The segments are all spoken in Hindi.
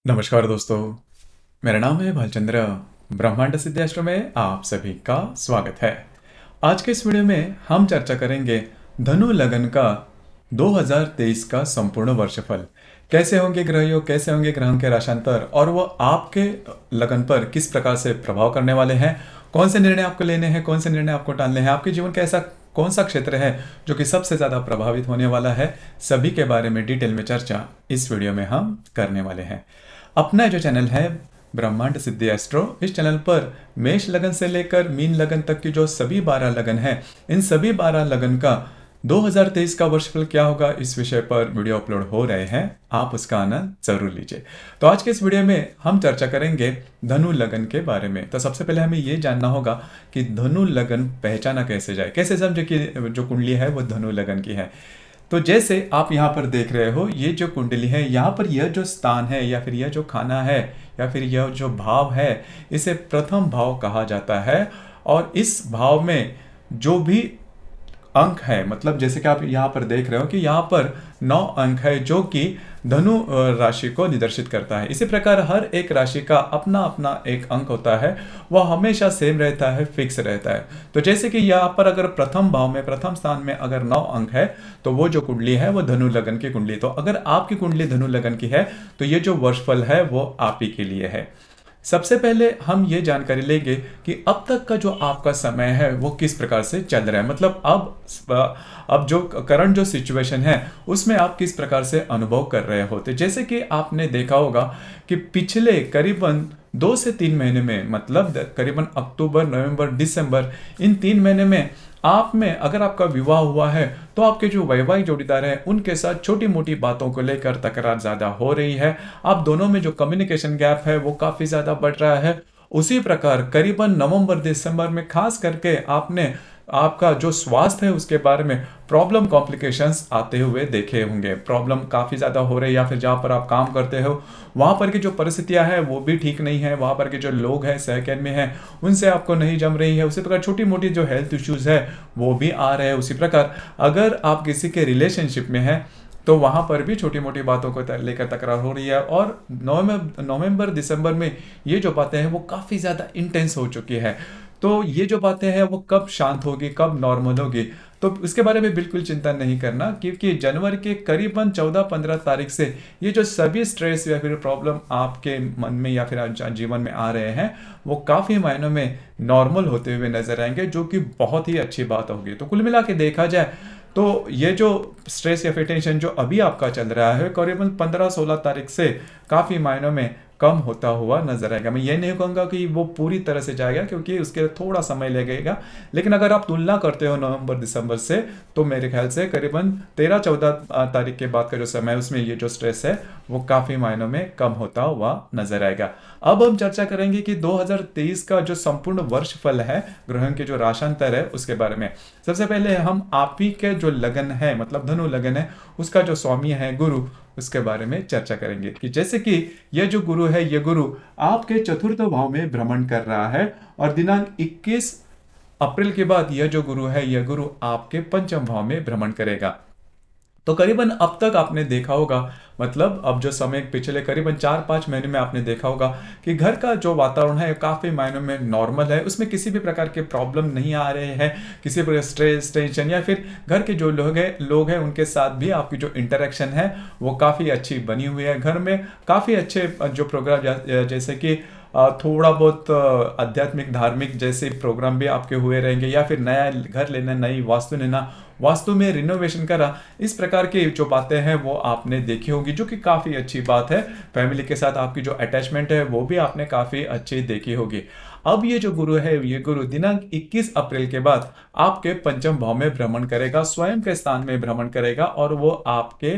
नमस्कार दोस्तों, मेरा नाम है भालचंद्र। ब्रह्मांड सिद्धाश्रम में आप सभी का स्वागत है। आज के इस वीडियो में हम चर्चा करेंगे धनु लगन का 2023 का संपूर्ण वर्षफल। कैसे होंगे ग्रह योग, कैसे होंगे ग्रहों के राशांतर और वो आपके लगन पर किस प्रकार से प्रभाव करने वाले हैं, कौन से निर्णय आपको लेने हैं, कौन से निर्णय आपको टालने हैं, आपके जीवन का ऐसा कौन सा क्षेत्र है जो कि सबसे ज़्यादा प्रभावित होने वाला है, सभी के बारे में डिटेल में चर्चा इस वीडियो में हम करने वाले हैं। अपना जो चैनल है ब्रह्मांड सिद्धि एस्ट्रो, इस चैनल पर मेष लगन से लेकर मीन लगन तक की जो सभी 12 लगन हैं, इन सभी 12 लगन का 2023 का वर्षफल क्या होगा, इस विषय पर वीडियो अपलोड हो रहे हैं। आप उसका आनंद जरूर लीजिए। तो आज के इस वीडियो में हम चर्चा करेंगे धनु लगन के बारे में। तो सबसे पहले हमें ये जानना होगा कि धनु लगन पहचाना कैसे जाए, कैसे समझे कि जो कुंडली है वो धनु लगन की है। तो जैसे आप यहाँ पर देख रहे हो, ये जो कुंडली है, यहाँ पर यह जो स्थान है या फिर यह जो खाना है या फिर यह जो भाव है, इसे प्रथम भाव कहा जाता है। और इस भाव में जो भी अंक है, मतलब जैसे कि आप यहाँ पर देख रहे हो कि यहाँ पर 9 अंक है जो कि धनु राशि को निर्देशित करता है। इसी प्रकार हर एक राशि का अपना अपना एक अंक होता है, वह हमेशा सेम रहता है, फिक्स रहता है। तो जैसे कि यहाँ पर अगर प्रथम भाव में प्रथम स्थान में अगर 9 अंक है तो वो जो कुंडली है वो धनु लगन की कुंडली। तो अगर आपकी कुंडली धनु लगन की है तो ये जो वर्षफल है वो आप ही के लिए है। सबसे पहले हम ये जानकारी लेंगे कि अब तक का जो आपका समय है वो किस प्रकार से चल रहा है, मतलब अब जो करंट जो सिचुएशन है उसमें आप किस प्रकार से अनुभव कर रहे होते। जैसे कि आपने देखा होगा कि पिछले करीबन 2 से 3 महीने में, मतलब करीबन अक्टूबर, नवंबर, दिसंबर, इन 3 महीने में आप में अगर आपका विवाह हुआ है तो आपके जो वैवाहिक जोड़ीदार हैं उनके साथ छोटी मोटी बातों को लेकर तकरार ज़्यादा हो रही है। आप दोनों में जो कम्युनिकेशन गैप है वो काफ़ी ज़्यादा बढ़ रहा है। उसी प्रकार करीबन नवंबर दिसंबर में खास करके आपने आपका जो स्वास्थ्य है उसके बारे में प्रॉब्लम कॉम्प्लिकेशंस आते हुए देखे होंगे। प्रॉब्लम काफ़ी ज़्यादा हो रही है या फिर जहाँ पर आप काम करते हो वहाँ पर की जो परिस्थितियाँ हैं वो भी ठीक नहीं है, वहाँ पर के जो लोग हैं सहकर्मी हैं उनसे आपको नहीं जम रही है। उसी प्रकार छोटी मोटी जो हेल्थ इश्यूज़ है वो भी आ रहे हैं। उसी प्रकार अगर आप किसी के रिलेशनशिप में हैं तो वहाँ पर भी छोटी मोटी बातों को लेकर तकरार हो रही है। और नवंबर दिसंबर में ये जो बातें हैं वो काफ़ी ज़्यादा इंटेंस हो चुकी है। तो ये जो बातें हैं वो कब शांत होगी, कब नॉर्मल होगी, तो इसके बारे में बिल्कुल चिंता नहीं करना, क्योंकि जनवरी के करीबन 14-15 तारीख से ये जो सभी स्ट्रेस या फिर प्रॉब्लम आपके मन में या फिर जीवन में आ रहे हैं वो काफ़ी मायनों में नॉर्मल होते हुए नजर आएंगे, जो कि बहुत ही अच्छी बात होगी। तो कुल मिला के देखा जाए तो ये जो स्ट्रेस या फिर टेंशन जो अभी आपका चल रहा है करीबन 15-16 तारीख से काफ़ी मायनों में कम होता हुआ नजर आएगा। मैं ये नहीं कहूँगा कि वो पूरी तरह से जाएगा क्योंकि उसके थोड़ा समय लगेगा, लेकिन अगर आप तुलना करते हो नवंबर दिसंबर से तो मेरे ख्याल से करीबन 13-14 तारीख के बाद का जो समय है उसमें ये जो स्ट्रेस है वो काफ़ी मायनों में कम होता हुआ नजर आएगा। अब हम चर्चा करेंगे कि 2023 का जो संपूर्ण वर्षफल है, ग्रहों के जो राशांतर है उसके बारे में। सबसे पहले हम आप ही के जो लगन है, मतलब धनु लगन है, उसका जो स्वामी है गुरु, उसके बारे में चर्चा करेंगे कि जैसे कि यह जो गुरु है, ये गुरु आपके चतुर्थ भाव में भ्रमण कर रहा है और दिनांक 21 अप्रैल के बाद यह जो गुरु है, यह गुरु आपके पंचम भाव में भ्रमण करेगा। तो करीबन अब तक आपने देखा होगा, मतलब अब जो समय पिछले करीबन 4-5 महीने में आपने देखा होगा कि घर का जो वातावरण है काफ़ी मायनों में नॉर्मल है, उसमें किसी भी प्रकार के प्रॉब्लम नहीं आ रहे हैं, किसी प्रकार स्ट्रेस टेंशन या फिर घर के जो लोग हैं उनके साथ भी आपकी जो इंटरेक्शन है वो काफ़ी अच्छी बनी हुई है। घर में काफ़ी अच्छे जो प्रोग्राम जैसे कि थोड़ा बहुत आध्यात्मिक धार्मिक जैसे प्रोग्राम भी आपके हुए रहेंगे, या फिर नया घर लेना, नई वास्तु लेना, वास्तु में रिनोवेशन करा, इस प्रकार की जो बातें हैं वो आपने देखी होगी, जो कि काफ़ी अच्छी बात है। फैमिली के साथ आपकी जो अटैचमेंट है वो भी आपने काफ़ी अच्छी देखी होगी। अब ये जो गुरु है, ये गुरु दिनांक 21 अप्रैल के बाद आपके पंचम भाव में भ्रमण करेगा, स्वयं के स्थान में भ्रमण करेगा और वो आपके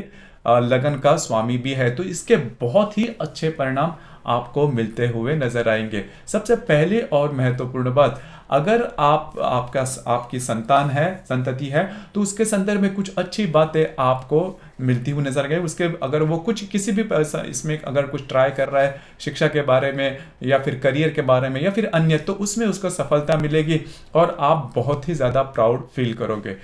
लगन का स्वामी भी है। तो इसके बहुत ही अच्छे परिणाम आपको मिलते हुए नजर आएंगे। सबसे पहले और महत्वपूर्ण बात, अगर आपकी संतान है, संतति है, तो उसके संदर्भ में कुछ अच्छी बातें आपको मिलती हुई नजर आएगी। उसके अगर वो कुछ किसी भी इसमें अगर कुछ ट्राई कर रहा है शिक्षा के बारे में या फिर करियर के बारे में या फिर अन्य, तो उसमें उसको सफलता मिलेगी और आप बहुत ही ज़्यादा प्राउड फील करोगे।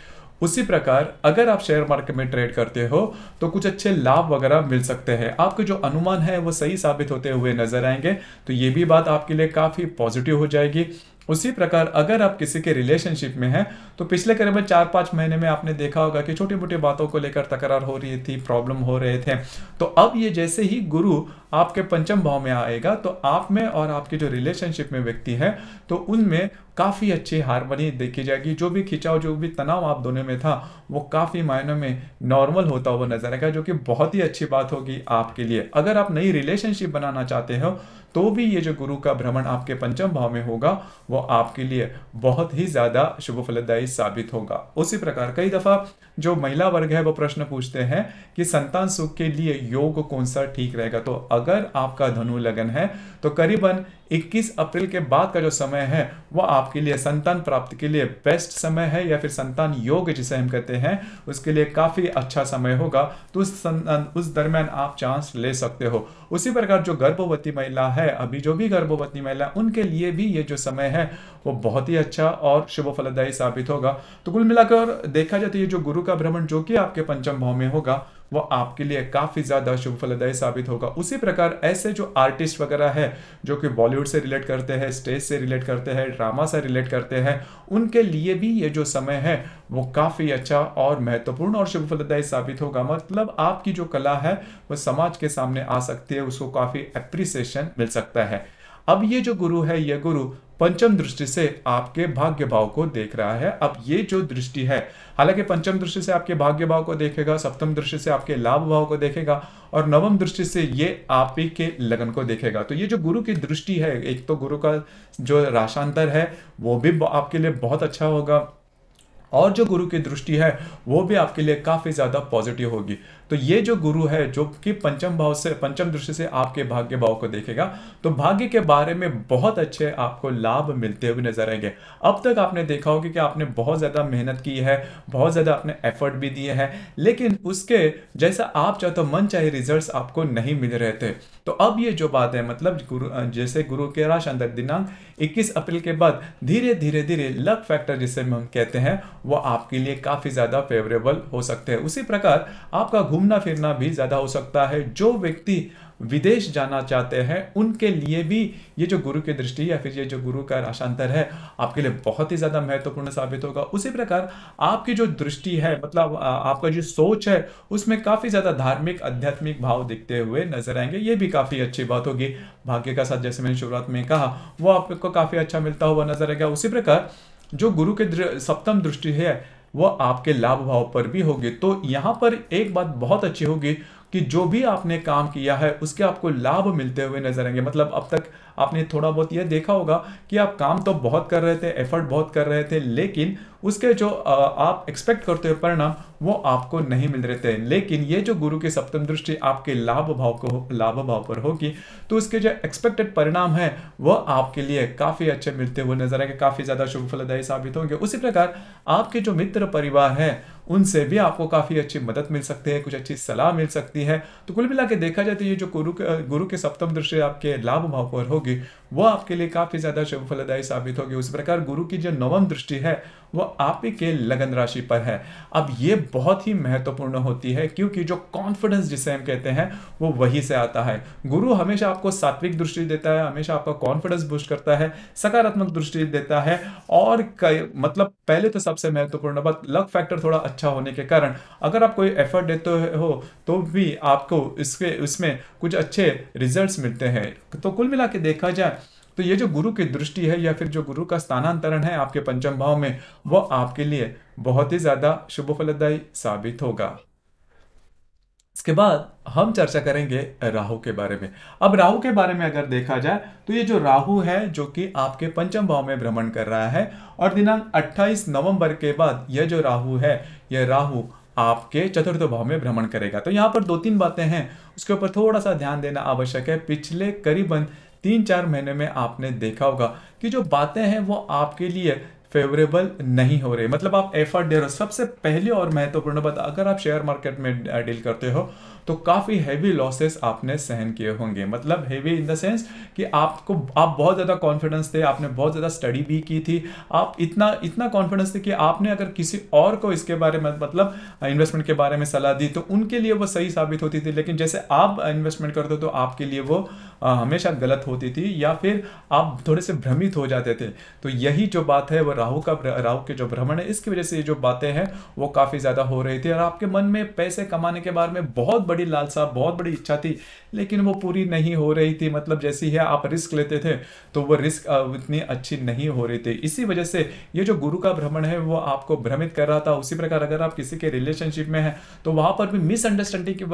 उसी प्रकार अगर आप शेयर मार्केट में ट्रेड करते हो तो कुछ अच्छे लाभ वगैरह मिल सकते हैं, आपके जो अनुमान है वो सही साबित होते हुए नजर आएंगे, तो ये भी बात आपके लिए काफी पॉजिटिव हो जाएगी। उसी प्रकार अगर आप किसी के रिलेशनशिप में हैं तो पिछले करीबन 4-5 महीने में आपने देखा होगा कि छोटी मोटी बातों को लेकर तकरार हो रही थी, प्रॉब्लम हो रहे थे, तो अब ये जैसे ही गुरु आपके पंचम भाव में आएगा तो आप में और आपके जो रिलेशनशिप में व्यक्ति है तो उनमें काफी अच्छी हार्मनी देखी जाएगी। जो भी खिंचाव, जो भी तनाव आप दोनों में था वो काफी मायनों में नॉर्मल होता हुआ नजर आएगा, जो कि बहुत ही अच्छी बात होगी आपके लिए। अगर आप नई रिलेशनशिप बनाना चाहते हो तो भी ये जो गुरु का भ्रमण आपके पंचम भाव में होगा वो आपके लिए बहुत ही ज्यादा शुभ फलदायी साबित होगा। उसी प्रकार कई दफा जो महिला वर्ग है वो प्रश्न पूछते हैं कि संतान सुख के लिए योग कौन सा ठीक रहेगा। तो अगर आपका धनु लगन है तो करीबन 21 अप्रैल के बाद का जो समय है वो आपके लिए संतान प्राप्ति के लिए बेस्ट समय है, या फिर संतान योग जिसे हम कहते हैं उसके लिए काफी अच्छा समय होगा। तो उस दरमियान आप चांस ले सकते हो। उसी प्रकार जो गर्भवती महिला है, अभी जो भी गर्भवती महिला, उनके लिए भी ये जो समय है वो बहुत ही अच्छा और शुभ फलदायी साबित होगा। तो कुल मिलाकर देखा जाए तो ये जो गुरु का भ्रमण जो कि आपके पंचम भाव में होगा वो आपके लिए काफी ज्यादा शुभ फलदायी साबित होगा। उसी प्रकार ऐसे जो आर्टिस्ट वगैरह है जो कि बॉलीवुड से रिलेट करते हैं, स्टेज से रिलेट करते हैं, ड्रामा से रिलेट करते हैं, उनके लिए भी ये जो समय है वो काफी अच्छा और महत्वपूर्ण और शुभ फलदायी साबित होगा। मतलब आपकी जो कला है वो समाज के सामने आ सकती है, उसको काफी एप्रिसिएशन मिल सकता है। अब ये जो गुरु है, ये गुरु पंचम दृष्टि से आपके भाग्य भाव को देख रहा है। अब ये जो दृष्टि है, हालांकि पंचम दृष्टि से आपके भाग्य भाव को देखेगा, सप्तम दृष्टि से आपके लाभ भाव को देखेगा और नवम दृष्टि से ये आप ही के लगन को देखेगा। तो ये जो गुरु की दृष्टि है, एक तो गुरु का जो राशांतर है वो भी आपके लिए बहुत अच्छा होगा और जो गुरु की दृष्टि है वो भी आपके लिए काफी ज्यादा पॉजिटिव होगी। तो ये जो गुरु है जो कि पंचम भाव से, पंचम दृष्टि से आपके भाग्य भाव को देखेगा, तो भाग्य के बारे में बहुत अच्छे आपको लाभ मिलते हुए नजर आएंगे। अब तक आपने देखा होगा कि आपने बहुत ज्यादा मेहनत की है, बहुत ज्यादा आपने एफर्ट भी दिए हैं, लेकिन उसके जैसा आप चाहते हो मन चाहे रिजल्ट्स आपको नहीं मिल रहे थे। तो अब ये जो बात है, मतलब गुरु जैसे गुरु के राशांतर दिनांक 21 अप्रैल के बाद धीरे धीरे धीरे लक फैक्टर जिसे हम कहते हैं वो आपके लिए काफी ज्यादा फेवरेबल हो सकते हैं। उसी प्रकार आपका घूमना फिरना भी ज्यादा हो सकता है। जो व्यक्ति विदेश जाना चाहते हैं उनके लिए भी ये जो गुरु की दृष्टि या फिर ये जो गुरु का राशांतर है आपके लिए बहुत ही ज्यादा महत्वपूर्ण साबित होगा। उसी प्रकार आपकी जो दृष्टि है, मतलब आपका जो सोच है उसमें काफी ज्यादा धार्मिक आध्यात्मिक भाव दिखते हुए नजर आएंगे, ये भी काफी अच्छी बात होगी। भाग्य का साथ जैसे मैंने शुरुआत में कहा वो आपको काफी अच्छा मिलता हुआ नजर आएगा। उसी प्रकार जो गुरु के सप्तम दृष्टि है वो आपके लाभ भाव पर भी होगी। तो यहाँ पर एक बात बहुत अच्छी होगी कि जो भी आपने काम किया है उसके आपको लाभ मिलते हुए नजर आएंगे। मतलब अब तक आपने थोड़ा बहुत यह देखा होगा कि आप काम तो बहुत कर रहे थे, एफर्ट बहुत कर रहे थे, लेकिन उसके जो आप एक्सपेक्ट करते हो परिणाम वो आपको नहीं मिल रहे थे। लेकिन ये जो गुरु की सप्तम दृष्टि आपके लाभ भाव पर होगी तो उसके जो एक्सपेक्टेड परिणाम है वो आपके लिए काफी अच्छे मिलते हुए नजर आएंगे, काफी ज्यादा शुभ फलदायी साबित होंगे। उसी प्रकार आपके जो मित्र परिवार है उनसे भी आपको काफी अच्छी मदद मिल सकती है, कुछ अच्छी सलाह मिल सकती है। तो कुल मिला के देखा जाए तो ये जो गुरु के सप्तम दृष्टि आपके लाभ भाव पर होगी वो आपके लिए काफी ज्यादा शुभ फलदायी साबित होगी। उस प्रकार गुरु की जो नवम दृष्टि है वो आप ही के लगन राशि पर है। अब ये बहुत ही महत्वपूर्ण होती है क्योंकि जो कॉन्फिडेंस जिसे हम कहते हैं वो वहीं से आता है। गुरु हमेशा आपको सात्विक दृष्टि देता है, हमेशा आपका कॉन्फिडेंस बूस्ट करता है, सकारात्मक दृष्टि देता है और मतलब पहले तो सबसे महत्वपूर्ण बात लक फैक्टर थोड़ा अच्छा होने के कारण अगर आप कोई एफर्ट देते हो तो भी आपको इसमें कुछ अच्छे रिजल्ट्स मिलते हैं। तो कुल मिला के देखा जाए तो ये जो गुरु की दृष्टि है या फिर जो गुरु का स्थानांतरण है आपके पंचम भाव में वो आपके लिए बहुत ही ज्यादा शुभ फलदायी साबित होगा। इसके बाद हम चर्चा करेंगे राहु के बारे में। अब राहु के बारे में अगर देखा जाए तो ये जो राहु है जो कि आपके पंचम भाव में भ्रमण कर रहा है और दिनांक 28 नवंबर के बाद यह जो राहु है यह राहु आपके चतुर्थ भाव में भ्रमण करेगा। तो यहाँ पर 2-3 बातें हैं उसके ऊपर थोड़ा सा ध्यान देना आवश्यक है। पिछले करीबन 3-4 महीने में आपने देखा होगा कि जो बातें हैं वो आपके लिए फेवरेबल नहीं हो रहे, मतलब आप एफर्ट दे रहे हो। सबसे पहली और महत्वपूर्ण बात, अगर आप शेयर मार्केट में डील करते हो तो काफ़ी हैवी लॉसेस आपने सहन किए होंगे। मतलब हैवी इन द सेंस कि आप बहुत ज़्यादा कॉन्फिडेंस थे, आपने बहुत ज़्यादा स्टडी भी की थी, आप इतना इतना कॉन्फिडेंस थे कि आपने अगर किसी और को इसके बारे में मतलब इन्वेस्टमेंट के बारे में सलाह दी तो उनके लिए वो सही साबित होती थी, लेकिन जैसे आप इन्वेस्टमेंट करते हो तो आपके लिए वो हमेशा गलत होती थी, या फिर आप थोड़े से भ्रमित हो जाते थे। तो यही जो बात है वो राहु के जो भ्रमण है, इसकी वजह से ये जो बातें हैं वो काफ़ी ज़्यादा हो रही थी, और आपके मन में पैसे कमाने के बारे में बहुत बड़ी लालसा, बहुत बड़ी इच्छा थी, लेकिन वो पूरी नहीं हो रही थी। मतलब जैसे ही आप रिस्क लेते थे तो वो रिस्क उतनी अच्छी नहीं हो रही थी। इसी वजह से ये जो गुरु का भ्रमण है वो आपको भ्रमित कर रहा था। उसी प्रकार अगर आप किसी के रिलेशनशिप में हैं तो वहां पर भी मिसअंडरस्टैंडिंग की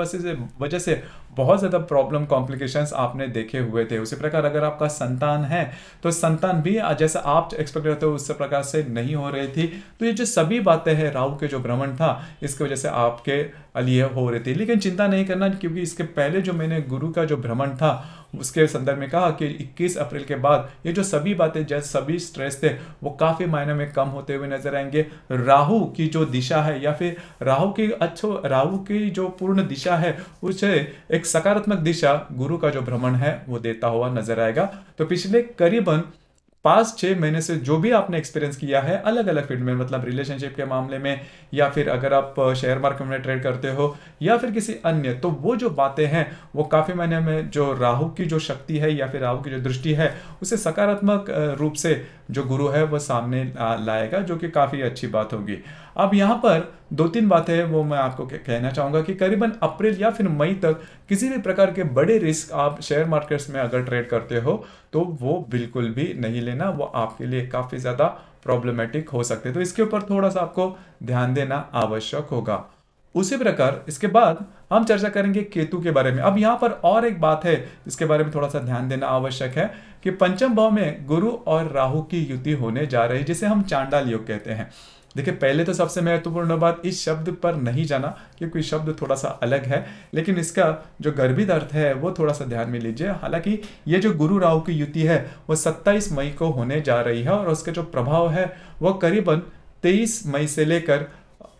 वजह से बहुत ज़्यादा प्रॉब्लम, कॉम्प्लिकेशंस आपने देखे हुए थे। उसी प्रकार अगर आपका संतान है तो संतान भी जैसा आप एक्सपेक्ट करते हो उस प्रकार से नहीं हो रही थी। तो ये जो सभी बातें हैं राहु के जो भ्रमण था इसकी वजह से आपके लिए हो रही थी। लेकिन चिंता नहीं करना, क्योंकि इसके पहले जो मैंने गुरु का जो भ्रमण था उसके संदर्भ में कहा कि 21 अप्रैल के बाद ये जो सभी बातें, जैसे सभी स्ट्रेस थे वो काफी मायने में कम होते हुए नजर आएंगे। राहु की जो दिशा है या फिर राहु की जो पूर्ण दिशा है उसे एक सकारात्मक दिशा गुरु का जो भ्रमण है वो देता हुआ नजर आएगा। तो पिछले करीबन 5-6 महीने से जो भी आपने एक्सपीरियंस किया है अलग अलग फील्ड में, मतलब रिलेशनशिप के मामले में, या फिर अगर आप शेयर मार्केट में ट्रेड करते हो या फिर किसी अन्य, तो वो जो बातें हैं वो काफी मायने में जो राहु की जो शक्ति है या फिर राहु की जो दृष्टि है उसे सकारात्मक रूप से जो गुरु है वो सामने लाएगा, जो कि काफी अच्छी बात होगी। अब यहाँ पर 2-3 बातें हैं वो मैं आपको कहना चाहूंगा कि करीबन अप्रैल या फिर मई तक किसी भी प्रकार के बड़े रिस्क आप शेयर मार्केट्स में अगर ट्रेड करते हो तो वो बिल्कुल भी नहीं लेना, वो आपके लिए काफी ज्यादा प्रॉब्लमेटिक हो सकते हैं। तो इसके ऊपर थोड़ा सा आपको ध्यान देना आवश्यक होगा। उसी प्रकार इसके बाद हम चर्चा करेंगे केतु के बारे में। अब यहाँ पर और एक बात है जिसके बारे में थोड़ा सा ध्यान देना आवश्यक है कि पंचम भाव में गुरु और राहु की युति होने जा रही है, जिसे हम चांडाल योग कहते हैं। देखिए, पहले तो सबसे महत्वपूर्ण बात, इस शब्द पर नहीं जाना क्योंकि शब्द थोड़ा सा अलग है, लेकिन इसका जो गर्भित अर्थ है वो थोड़ा सा ध्यान में लीजिए। हालांकि ये जो गुरु राहु की युति है वो 27 मई को होने जा रही है, और उसका जो प्रभाव है वो करीबन 23 मई से लेकर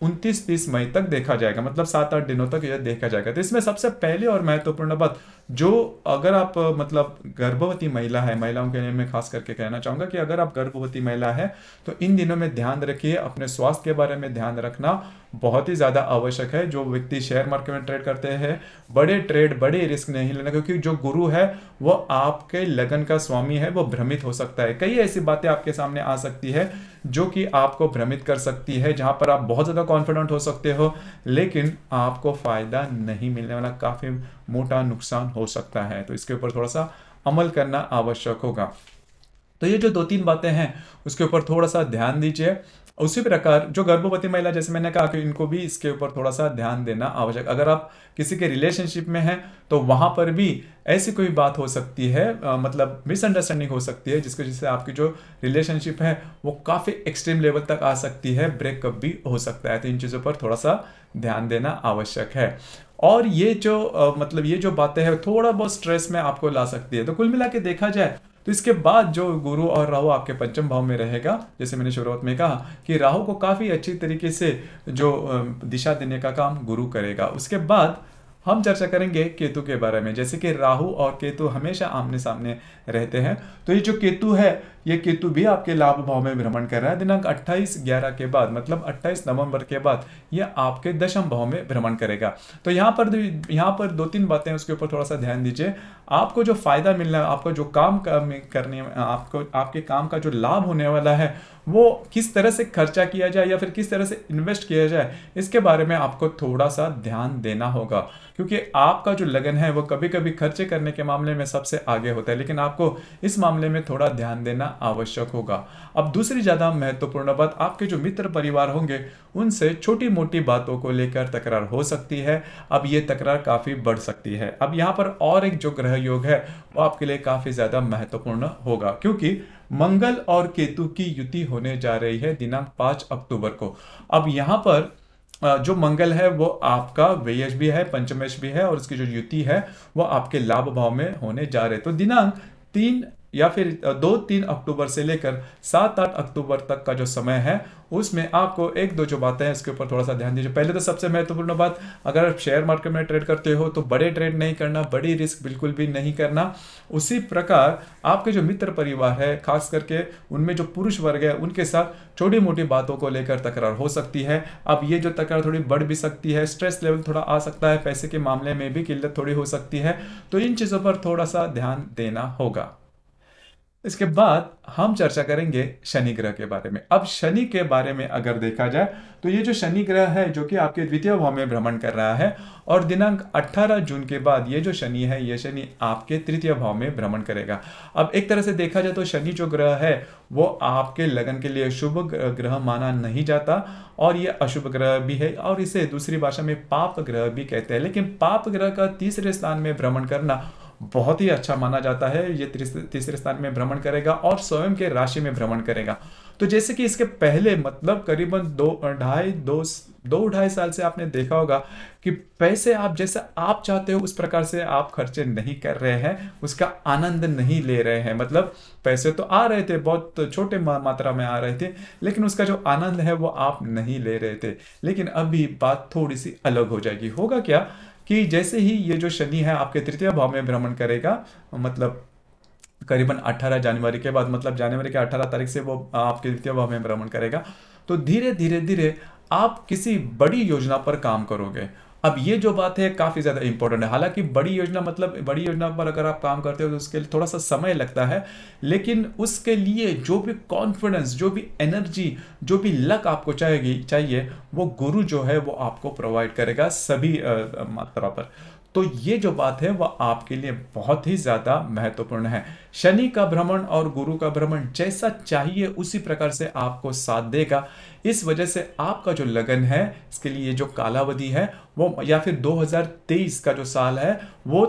29-30 मई तक देखा जाएगा, मतलब 7-8 दिनों तक यह देखा जाएगा। तो इसमें सबसे पहले और महत्वपूर्ण बात, जो अगर आप मतलब गर्भवती महिला है, महिलाओं के लिए मैं खास करके कहना चाहूंगा कि अगर आप गर्भवती महिला है तो इन दिनों में ध्यान रखिए, अपने स्वास्थ्य के बारे में ध्यान रखना बहुत ही ज्यादा आवश्यक है। जो व्यक्ति शेयर मार्केट में ट्रेड करते हैं, बड़े रिस्क नहीं लेना, क्योंकि जो गुरु है वो आपके लगन का स्वामी है, वो भ्रमित हो सकता है। कई ऐसी बातें आपके सामने आ सकती है जो कि आपको भ्रमित कर सकती है, जहां पर आप बहुत ज्यादा कॉन्फिडेंट हो सकते हो लेकिन आपको फायदा नहीं मिलने वाला, काफी मोटा नुकसान हो सकता है। तो इसके ऊपर थोड़ा सा अमल करना आवश्यक होगा। तो ये जो 2-3 बातें हैं उसके ऊपर थोड़ा सा ध्यान दीजिए। उसी प्रकार जो गर्भवती महिला, जैसे मैंने कहा कि इनको भी इसके ऊपर थोड़ा सा ध्यान देना आवश्यक। अगर आप किसी के रिलेशनशिप में हैं तो वहां पर भी ऐसी कोई बात हो सकती है, मतलब मिसअंडरस्टैंडिंग हो सकती है जिसकी वजह से आपकी जो रिलेशनशिप है वो काफी एक्सट्रीम लेवल तक आ सकती है, ब्रेकअप भी हो सकता है। तो इन चीजों पर थोड़ा सा ध्यान देना आवश्यक है। और ये जो मतलब ये जो बातें हैं थोड़ा बहुत स्ट्रेस में आपको ला सकती है। तो कुल मिला के देखा जाए तो इसके बाद जो गुरु और राहु आपके पंचम भाव में रहेगा, जैसे मैंने शुरुआत में कहा कि राहु को काफी अच्छी तरीके से जो दिशा देने का काम गुरु करेगा। उसके बाद हम चर्चा करेंगे केतु के बारे में। जैसे कि राहु और केतु हमेशा आमने सामने रहते हैं, तो ये जो केतु है ये केतु भी आपके लाभ भाव में भ्रमण कर रहा है। दिनांक 28/11 के बाद, मतलब 28 नवंबर के बाद ये आपके दशम भाव में भ्रमण करेगा। तो यहाँ पर 2-3 बातें उसके ऊपर थोड़ा सा ध्यान दीजिए। आपको जो फायदा मिलना है, आपको जो काम करने, आपको आपके काम का जो लाभ होने वाला है वो किस तरह से खर्चा किया जाए या फिर किस तरह से इन्वेस्ट किया जाए, इसके बारे में आपको थोड़ा सा ध्यान देना होगा। क्योंकि आपका जो लगन है वो कभी कभी खर्चे करने के मामले में सबसे आगे होता है, लेकिन आपको इस मामले में थोड़ा ध्यान देना आवश्यक होगा। अब दूसरी ज्यादा महत्वपूर्ण बात, आपके जो मित्र परिवार होंगे उनसे छोटी मोटी बातों को लेकर तकरार हो सकती है। अब ये तकरार काफी बढ़ सकती है। अब यहाँ पर और एक जो ग्रह योग है वो आपके लिए काफी ज्यादा महत्वपूर्ण होगा, क्योंकि मंगल और केतु की युति होने जा रही है दिनांक 5 अक्टूबर को। अब यहाँ पर जो मंगल है वो आपका व्ययश भी है, पंचमेश भी है, और उसकी जो युति है वो आपके लाभ भाव में होने जा रहे हैं। तो दिनांक 3 या फिर 2-3 अक्टूबर से लेकर 7-8 अक्टूबर तक का जो समय है उसमें आपको एक दो जो बातें हैं इसके ऊपर थोड़ा सा ध्यान दीजिए। पहले तो सबसे महत्वपूर्ण बात, अगर आप शेयर मार्केट में ट्रेड करते हो तो बड़े ट्रेड नहीं करना, बड़ी रिस्क बिल्कुल भी नहीं करना। उसी प्रकार आपके जो मित्र परिवार है, खास करके उनमें जो पुरुष वर्ग है, उनके साथ छोटी मोटी बातों को लेकर तकरार हो सकती है। अब ये जो तकरार थोड़ी बढ़ भी सकती है, स्ट्रेस लेवल थोड़ा आ सकता है, पैसे के मामले में भी किल्लत थोड़ी हो सकती है, तो इन चीज़ों पर थोड़ा सा ध्यान देना होगा। इसके बाद हम चर्चा करेंगे शनि ग्रह के बारे में। अब शनि के बारे में अगर देखा जाए तो ये जो शनि ग्रह है जो कि आपके द्वितीय भाव में भ्रमण कर रहा है और दिनांक 18 जून के बाद ये जो शनि है ये शनि आपके तृतीय भाव में भ्रमण करेगा। अब एक तरह से देखा जाए तो शनि जो ग्रह है वो आपके लगन के लिए शुभ ग्रह माना नहीं जाता और ये अशुभ ग्रह भी है और इसे दूसरी भाषा में पाप ग्रह भी कहते हैं। लेकिन पाप ग्रह का तीसरे स्थान में भ्रमण करना बहुत ही अच्छा माना जाता है। ये तीसरे स्थान में भ्रमण करेगा और स्वयं के राशि में भ्रमण करेगा। तो जैसे कि इसके पहले मतलब करीबन 2-2.5 साल से आपने देखा होगा कि पैसे आप जैसे आप चाहते हो उस प्रकार से आप खर्चे नहीं कर रहे हैं, उसका आनंद नहीं ले रहे हैं। मतलब पैसे तो आ रहे थे, बहुत छोटे मात्रा में आ रहे थे, लेकिन उसका जो आनंद है वो आप नहीं ले रहे थे। लेकिन अभी बात थोड़ी सी अलग हो जाएगी। होगा क्या कि जैसे ही ये जो शनि है आपके तृतीय भाव में भ्रमण करेगा, मतलब करीबन 18 जनवरी के बाद, मतलब जनवरी के 18 तारीख से वो आपके द्वितीय भाव में भ्रमण करेगा, तो धीरे धीरे धीरे आप किसी बड़ी योजना पर काम करोगे। अब ये जो बात है काफी ज्यादा इंपॉर्टेंट है। हालांकि बड़ी योजना, मतलब बड़ी योजना पर अगर आप काम करते हो तो उसके लिए थोड़ा सा समय लगता है, लेकिन उसके लिए जो भी कॉन्फिडेंस, जो भी एनर्जी, जो भी लक आपको चाहिए वो गुरु जो है वो आपको प्रोवाइड करेगा सभी मात्रा पर। तो ये जो बात है वह आपके लिए बहुत ही ज्यादा महत्वपूर्ण है। शनि का भ्रमण और गुरु का भ्रमण जैसा चाहिए उसी प्रकार से आपको साथ देगा। इस वजह से आपका जो लगन है, इसके लिए जो कालावधि है वो, या फिर 2023 का जो साल है वो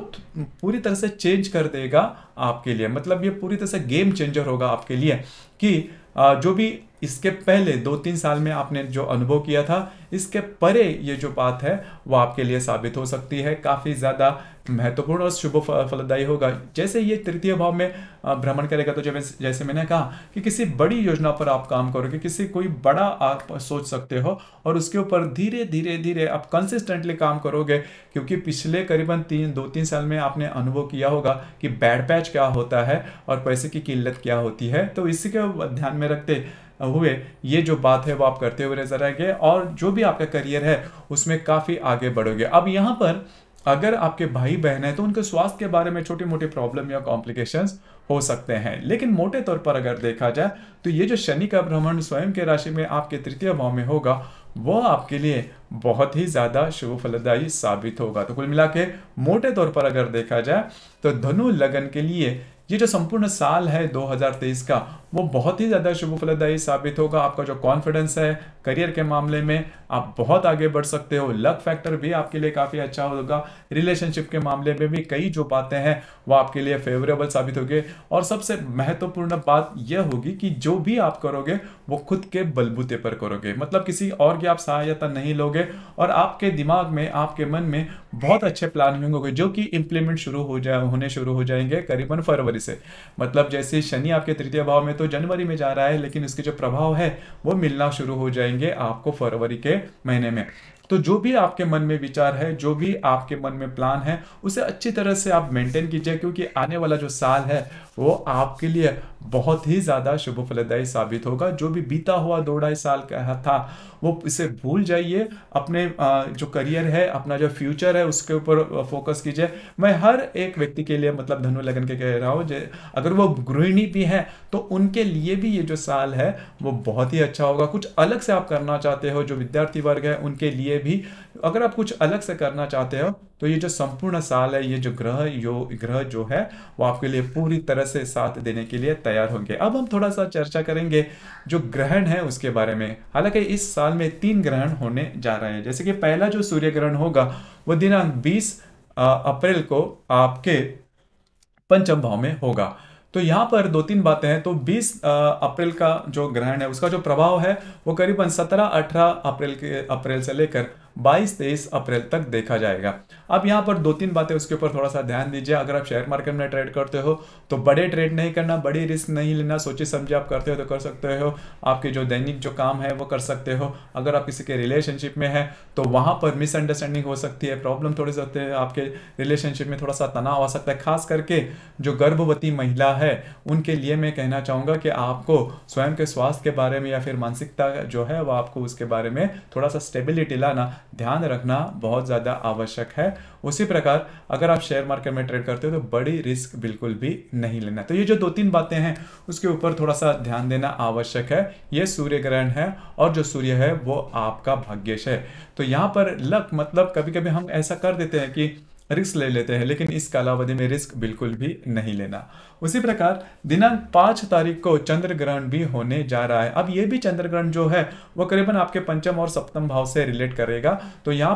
पूरी तरह से चेंज कर देगा आपके लिए। मतलब ये पूरी तरह से गेम चेंजर होगा आपके लिए कि जो भी इसके पहले 2-3 साल में आपने जो अनुभव किया था, इसके परे ये जो बात है वो आपके लिए साबित हो सकती है, काफी ज्यादा महत्वपूर्ण और शुभ फलदायी होगा। जैसे ये तृतीय भाव में भ्रमण करेगा तो जैसे मैंने कहा कि किसी बड़ी योजना पर आप काम करोगे, किसी कोई बड़ा आप सोच सकते हो और उसके ऊपर धीरे धीरे धीरे आप कंसिस्टेंटली काम करोगे, क्योंकि पिछले करीबन 2-3 साल में आपने अनुभव किया होगा कि बैड पैच क्या होता है और पैसे की किल्लत क्या होती है। तो इसी के ध्यान में रखते हुए ये जो बात है वो आप करते हुए नजर आएंगे और जो भी आपका करियर है उसमें काफी आगे बढ़ोगे। अब यहाँ पर अगर आपके भाई बहन है तो उनके स्वास्थ्य के बारे में छोटी मोटी प्रॉब्लम या कॉम्प्लिकेशंस हो सकते हैं, लेकिन मोटे तौर पर अगर देखा जाए तो ये जो शनि का भ्रमण स्वयं के राशि में आपके तृतीय भाव में होगा वो आपके लिए बहुत ही ज्यादा शुभ फलदायी साबित होगा। तो कुल मिला के मोटे तौर पर अगर देखा जाए तो धनु लगन के लिए ये जो संपूर्ण साल है 2023 का वो बहुत ही ज्यादा शुभ फलदायी साबित होगा। आपका जो कॉन्फिडेंस है करियर के मामले में आप बहुत आगे बढ़ सकते हो, लक फैक्टर भी आपके लिए काफी अच्छा होगा, रिलेशनशिप के मामले में भी कई जो बातें हैं वो आपके लिए फेवरेबल साबित होगी और सबसे महत्वपूर्ण बात यह होगी कि जो भी आप करोगे वो खुद के बलबूते पर करोगे, मतलब किसी और की आप सहायता नहीं लोगे और आपके दिमाग में, आपके मन में बहुत अच्छे प्लानिंग होंगे जो कि इंप्लीमेंट होने शुरू हो जाएंगे करीबन फरवरी से। मतलब जैसे शनि आपके तृतीय भाव में तो जनवरी में जा रहा है, लेकिन उसके जो प्रभाव है वो मिलना शुरू हो जाएंगे आपको फरवरी के महीने में। तो जो भी आपके मन में विचार है, जो भी आपके मन में प्लान है, उसे अच्छी तरह से आप मेंटेन कीजिए, क्योंकि आने वाला जो साल है वो आपके लिए बहुत ही ज्यादा शुभ फलदायी साबित होगा। जो भी बीता हुआ 2-2.5 साल का था वो इसे भूल जाइए, अपने जो करियर है, अपना जो फ्यूचर है उसके ऊपर फोकस कीजिए। मैं हर एक व्यक्ति के लिए, मतलब धनु लगन के कह रहा हूँ, अगर वो गृहिणी भी है तो उनके लिए भी ये जो साल है वो बहुत ही अच्छा होगा। कुछ अलग से आप करना चाहते हो, जो विद्यार्थी वर्ग है उनके लिए भी अगर आप कुछ अलग से करना चाहते हो तो ये जो संपूर्ण साल है, ये जो ग्रह जो है वो आपके लिए पूरी तरह से साथ देने के लिए तैयार होंगे। अब हम थोड़ा सा चर्चा करेंगे जो ग्रहण है उसके बारे में। हालांकि इस साल में 3 ग्रहण होने जा रहे हैं। जैसे कि पहला जो सूर्य ग्रहण होगा वो दिनांक 20 अप्रैल को आपके पंचम भाव में होगा। तो यहाँ पर 2-3 बातें हैं। तो 20 अप्रैल का जो ग्रहण है उसका जो प्रभाव है वो करीबन 17-18 अप्रैल से लेकर 22-23 अप्रैल तक देखा जाएगा। अब यहाँ पर 2-3 बातें उसके ऊपर थोड़ा सा ध्यान दीजिए। अगर आप शेयर मार्केट में ट्रेड करते हो तो बड़े ट्रेड नहीं करना, बड़ी रिस्क नहीं लेना, सोचे समझे आप करते हो तो कर सकते हो। आपके जो दैनिक जो काम है वो कर सकते हो। अगर आप किसी के रिलेशनशिप में है तो वहाँ पर मिसअंडरस्टैंडिंग हो सकती है, प्रॉब्लम थोड़े से होते हैं, आपके रिलेशनशिप में थोड़ा सा तनाव आ सकता है। खास करके जो गर्भवती महिला है उनके लिए मैं कहना चाहूँगा कि आपको स्वयं के स्वास्थ्य के बारे में या फिर मानसिकता जो है वो आपको उसके बारे में थोड़ा सा स्टेबिलिटी लाना, ध्यान रखना बहुत ज़्यादा आवश्यक है। उसी प्रकार अगर आप शेयर मार्केट में ट्रेड करते हो तो बड़ी रिस्क बिल्कुल भी नहीं लेना। तो ये जो 2-3 बातें हैं उसके ऊपर थोड़ा सा ध्यान देना आवश्यक है। ये सूर्य ग्रहण है और जो सूर्य है वो आपका भाग्यश है। तो यहाँ पर लक मतलब कभी कभी हम ऐसा कर देते हैं कि रिस्क ले लेते हैं, लेकिन इस कालावधि में रिस्क बिल्कुल भी नहीं लेना। उसी प्रकार दिनांक 5 तारीख को चंद्र ग्रहण भी होने जा रहा है। अब ये भी चंद्र ग्रहण जो है वो करीबन आपके पंचम और सप्तम भाव से रिलेट करेगा। तो यहाँ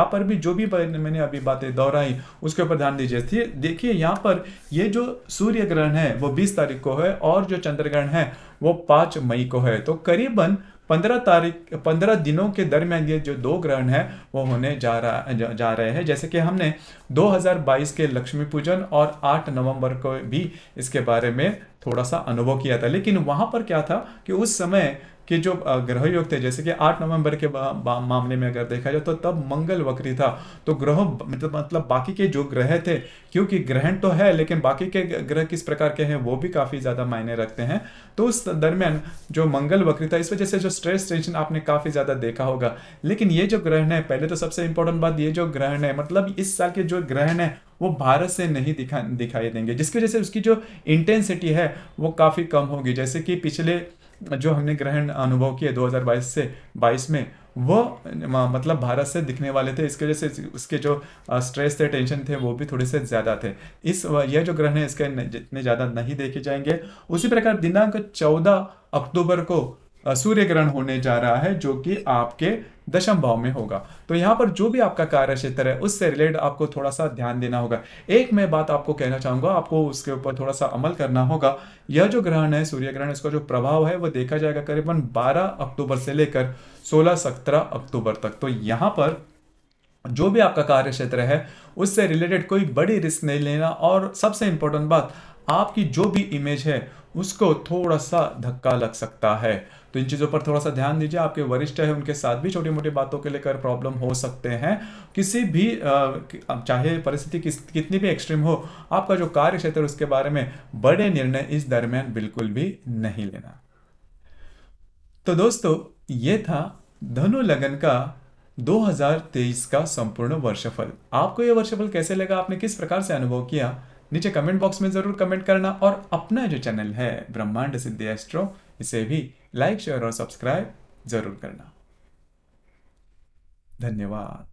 पर भी जो भी मैंने अभी बातें दोहराई उसके ऊपर ध्यान दीजिए। देखिए यहाँ पर ये जो सूर्य ग्रहण है वो 20 तारीख को है और जो चंद्र ग्रहण है वो 5 मई को है। तो करीबन 15 दिनों के दरमियान ये जो 2 ग्रहण है वो होने जा रहे हैं। जैसे कि हमने 2022 के लक्ष्मी पूजन और 8 नवंबर को भी इसके बारे में थोड़ा सा अनुभव किया था। लेकिन वहां पर क्या था कि उस समय के जो ग्रह योग थे, जैसे कि 8 नवंबर के मामले में अगर देखा जाए तो तब मंगल वक्री था। तो ग्रह मतलब बाकी के जो ग्रह थे, क्योंकि ग्रहण तो है लेकिन बाकी के ग्रह किस प्रकार के हैं वो भी काफी ज्यादा मायने रखते हैं। तो उस दरमियान जो मंगल वक्री था, इस वजह से जो स्ट्रेस टेंशन आपने काफी ज्यादा देखा होगा। लेकिन ये जो ग्रहण है, पहले तो सबसे इंपॉर्टेंट बात, ये जो ग्रहण है मतलब इस साल के जो ग्रहण है वो भारत से नहीं दिखाई देंगे, जिसकी वजह से उसकी जो इंटेंसिटी है वो काफी कम होगी। जैसे कि पिछले जो हमने ग्रहण अनुभव किए 2022 से 22 में, वो मतलब भारत से दिखने वाले थे। इसकी वजह से उसके जो स्ट्रेस थे, टेंशन थे, वो भी थोड़े से ज्यादा थे। यह जो ग्रहण है इसके जितने ज्यादा नहीं देखे जाएंगे। उसी प्रकार दिनांक 14 अक्टूबर को सूर्य ग्रहण होने जा रहा है जो कि आपके दशम भाव में होगा। तो यहाँ पर जो भी आपका कार्य क्षेत्र है उससे रिलेटेड आपको थोड़ा सा ध्यान देना होगा। एक मैं बात आपको कहना चाहूंगा, आपको उसके ऊपर थोड़ा सा अमल करना होगा। यह जो ग्रहण है सूर्य ग्रहण, इसका जो प्रभाव है वो देखा जाएगा करीबन 12 अक्टूबर से लेकर 16-17 अक्टूबर तक। तो यहाँ पर जो भी आपका कार्य क्षेत्र है उससे रिलेटेड कोई बड़ी रिस्क नहीं लेना। और सबसे इंपॉर्टेंट बात, आपकी जो भी इमेज है उसको थोड़ा सा धक्का लग सकता है। तो इन चीज़ों पर थोड़ा सा ध्यान दीजिए। आपके वरिष्ठ है उनके साथ भी छोटी मोटी बातों के लेकर प्रॉब्लम हो सकते हैं। किसी भी चाहे परिस्थिति कितनी भी एक्सट्रीम हो, आपका जो कार्य क्षेत्र है उसके बारे में बड़े निर्णय इस दरमियान बिल्कुल भी नहीं लेना। तो दोस्तों ये था धनु लगन का 2023 का संपूर्ण वर्षफल। आपको यह वर्षफल कैसे लगा, आपने किस प्रकार से अनुभव किया, नीचे कमेंट बॉक्स में जरूर कमेंट करना। और अपना जो चैनल है ब्रह्मांड सिद्धि एस्ट्रो, इसे भी लाइक शेयर और सब्सक्राइब जरूर करना। धन्यवाद।